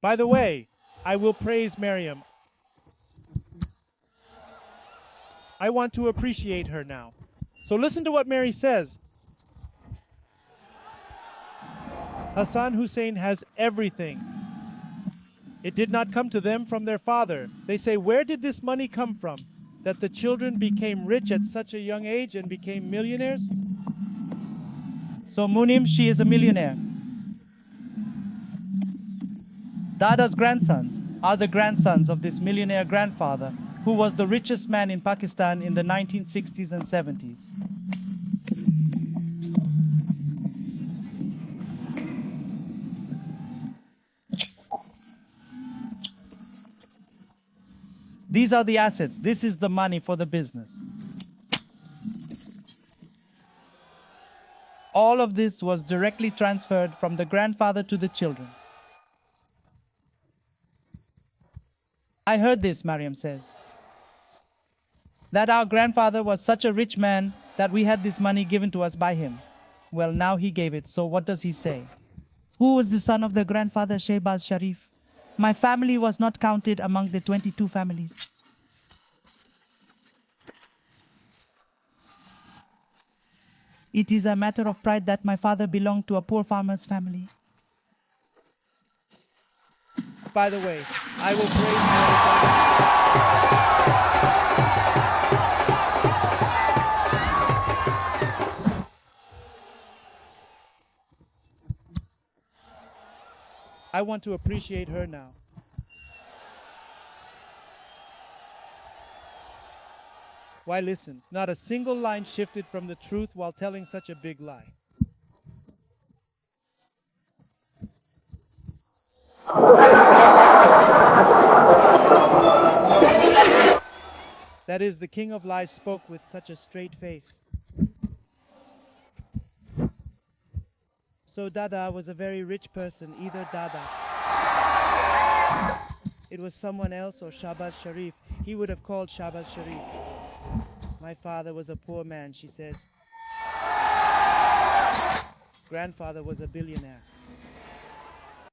By the way, I will praise Maryam. I want to appreciate her now. So listen to what Mary says. Hassan Hussein has everything. It did not come to them from their father. They say, where did this money come from? That the children became rich at such a young age and became millionaires? So Munim, she is a millionaire. Dada's grandsons are the grandsons of this millionaire grandfather who was the richest man in Pakistan in the 1960s and 70s. These are the assets. This is the money for the business. All of this was directly transferred from the grandfather to the children. I heard this, Maryam says. That our grandfather was such a rich man that we had this money given to us by him. Well, now he gave it, so what does he say? Who was the son of the grandfather Shehbaz Sharif? My family was not counted among the 22 families. It is a matter of pride that my father belonged to a poor farmer's family. By the way, I will praise Mary. I want to appreciate her now. Why listen? Not a single line shifted from the truth while telling such a big lie. That is, the king of lies spoke with such a straight face. So Dada was a very rich person, either Dada. It was someone else or Shahbaz Sharif. He would have called Shahbaz Sharif. My father was a poor man, she says. Grandfather was a billionaire.